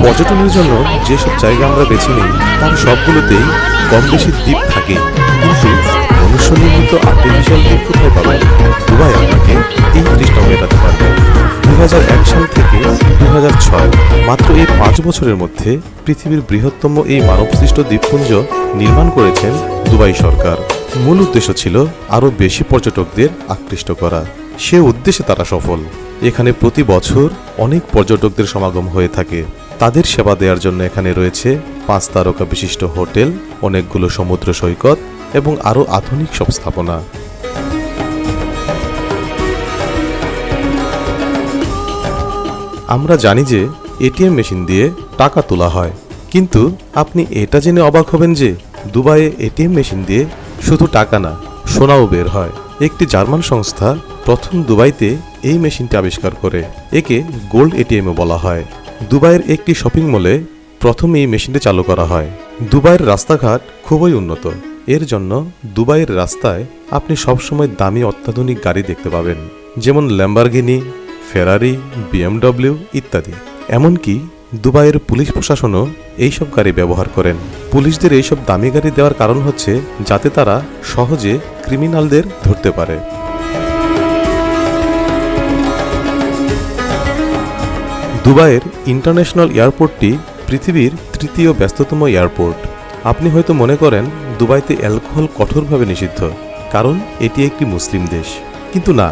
পর্যটনের জন্য যেসব জায়গা আমরা বেছে নিই তার সবগুলোতেই কম বেশি দ্বীপ থাকে, কিন্তু মনুষ্য নির্মিত আর্টিফিশিয়াল দ্বীপ কোথায় পাবেন? দুবাই আপনাকে এই তৃষ্ণা মেটাতে পারবে। 2001 সাল থেকে 2006, মাত্র এই 5 বছরের মধ্যে পৃথিবীর বৃহত্তম এই মানবসৃষ্ট দ্বীপপুঞ্জ নির্মাণ করেছেন দুবাই সরকার। মূল উদ্দেশ্য ছিল আরও বেশি পর্যটকদের আকৃষ্ট করা। সে উদ্দেশ্যে তারা সফল। এখানে প্রতি বছর অনেক পর্যটকদের সমাগম হয়ে থাকে। তাদের সেবা দেওয়ার জন্য এখানে রয়েছে 5 তারকা বিশিষ্ট হোটেল, অনেকগুলো সমুদ্র সৈকত এবং আরও আধুনিক সব স্থাপনা। আমরা জানি যে এটিএম মেশিন দিয়ে টাকা তোলা হয়, কিন্তু আপনি এটা জেনে অবাক হবেন যে দুবাইয়ে এটিএম মেশিন দিয়ে শুধু টাকা না, সোনাও বের হয়। একটি জার্মান সংস্থা প্রথম দুবাইতে এই মেশিনটি আবিষ্কার করে। একে গোল্ড এটিএমও বলা হয়। দুবাইয়ের একটি শপিং মলে প্রথম এই মেশিনটি চালু করা হয়। দুবাইয়ের রাস্তাঘাট খুবই উন্নত। এর জন্য দুবাইয়ের রাস্তায় আপনি সবসময় দামি অত্যাধুনিক গাড়ি দেখতে পাবেন, যেমন ল্যাম্বরগিনি, ফেরারি, বিএমডব্লিউ ইত্যাদি। এমনকি দুবাইয়ের পুলিশ প্রশাসনও এইসব গাড়ি ব্যবহার করেন। পুলিশদের এইসব দামি গাড়ি দেওয়ার কারণ হচ্ছে যাতে তারা সহজে ক্রিমিনালদের ধরতে পারে। দুবাইয়ের ইন্টারন্যাশনাল এয়ারপোর্টটি পৃথিবীর 3য় ব্যস্ততম এয়ারপোর্ট। আপনি হয়তো মনে করেন দুবাইতে অ্যালকোহল কঠোরভাবে নিষিদ্ধ, কারণ এটি একটি মুসলিম দেশ। কিন্তু না,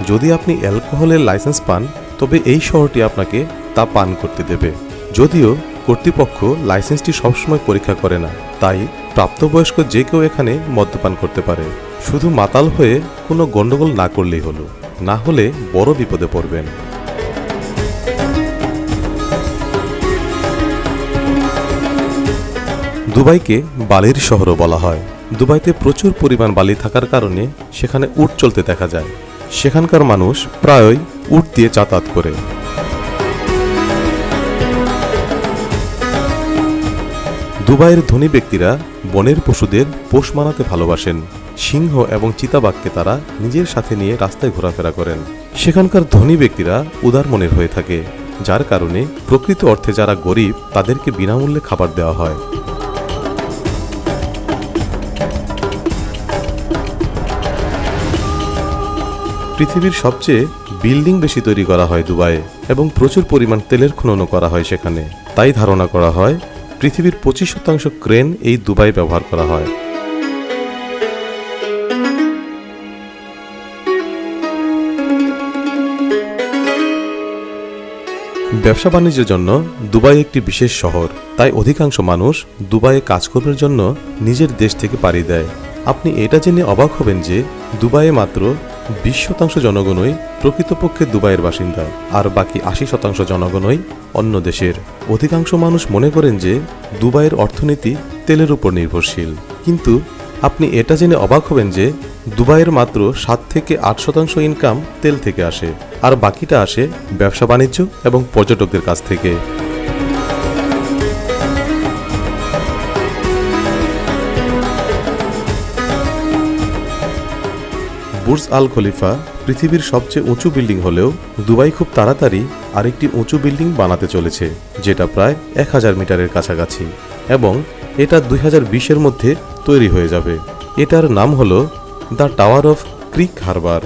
যদি আপনি অ্যালকোহলের লাইসেন্স পান তবে এই শহরটি আপনাকে তা পান করতে দেবে। যদিও কর্তৃপক্ষ লাইসেন্সটি সবসময় পরীক্ষা করে না, তাই প্রাপ্তবয়স্ক যে কেউ এখানে মদ্যপান করতে পারে। শুধু মাতাল হয়ে কোনো গণ্ডগোল না করলেই হলো, না হলে বড় বিপদে পড়বেন। দুবাইকে বালির শহরও বলা হয়। দুবাইতে প্রচুর পরিমাণ বালি থাকার কারণে সেখানে উট চলতে দেখা যায়। সেখানকার মানুষ প্রায়ই উট দিয়ে যাতায়াত করে। দুবাইয়ের ধনী ব্যক্তিরা বনের পশুদের পোষ মানাতে ভালোবাসেন। সিংহ এবং চিতাবাঘকে তারা নিজের সাথে নিয়ে রাস্তায় ঘোরাফেরা করেন। সেখানকার ধনী ব্যক্তিরা উদার মনের হয়ে থাকে, যার কারণে প্রকৃত অর্থে যারা গরিব তাদেরকে বিনামূল্যে খাবার দেওয়া হয়। পৃথিবীর সবচেয়ে বিল্ডিং বেশি তৈরি করা হয় দুবাইয়ে, এবং প্রচুর পরিমাণ তেলের খননও করা হয় সেখানে। তাই ধারণা করা হয় পৃথিবীর 25% ক্রেন এই দুবাই ব্যবহার করা হয়। ব্যবসা বাণিজ্যের জন্য দুবাই একটি বিশেষ শহর, তাই অধিকাংশ মানুষ দুবাইয়ে কাজকর্মের জন্য নিজের দেশ থেকে পাড়ি দেয়। আপনি এটা জেনে অবাক হবেন যে দুবাইয়ে মাত্র 20% জনগণই প্রকৃতপক্ষে দুবাইয়ের বাসিন্দা, আর বাকি 80% জনগণই অন্য দেশের। অধিকাংশ মানুষ মনে করেন যে দুবাইয়ের অর্থনীতি তেলের উপর নির্ভরশীল, কিন্তু আপনি এটা জেনে অবাক হবেন যে দুবাইয়ের মাত্র 7 থেকে 8% ইনকাম তেল থেকে আসে, আর বাকিটা আসে ব্যবসা বাণিজ্য এবং পর্যটকদের কাছ থেকে। বুর্জ আল খলিফা পৃথিবীর সবচেয়ে উঁচু বিল্ডিং হলেও দুবাই খুব তাড়াতাড়ি আরেকটি উঁচু বিল্ডিং বানাতে চলেছে, যেটা প্রায় 1000 মিটারের কাছাকাছি, এবং এটা 2020-এর মধ্যে তৈরি হয়ে যাবে। এটার নাম হলো দ্য টাওয়ার অফ ক্রিক হারবার।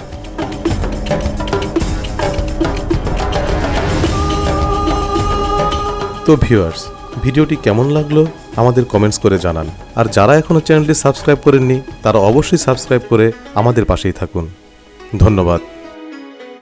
তো ভিউয়ার্স, ভিডিওটি কেমন লাগলো আমাদের কমেন্টস করে জানান। আর যারা এখনো চ্যানেলটি সাবস্ক্রাইব করেননি তারা অবশ্যই সাবস্ক্রাইব করে আমাদের পাশেই থাকুন। ধন্যবাদ।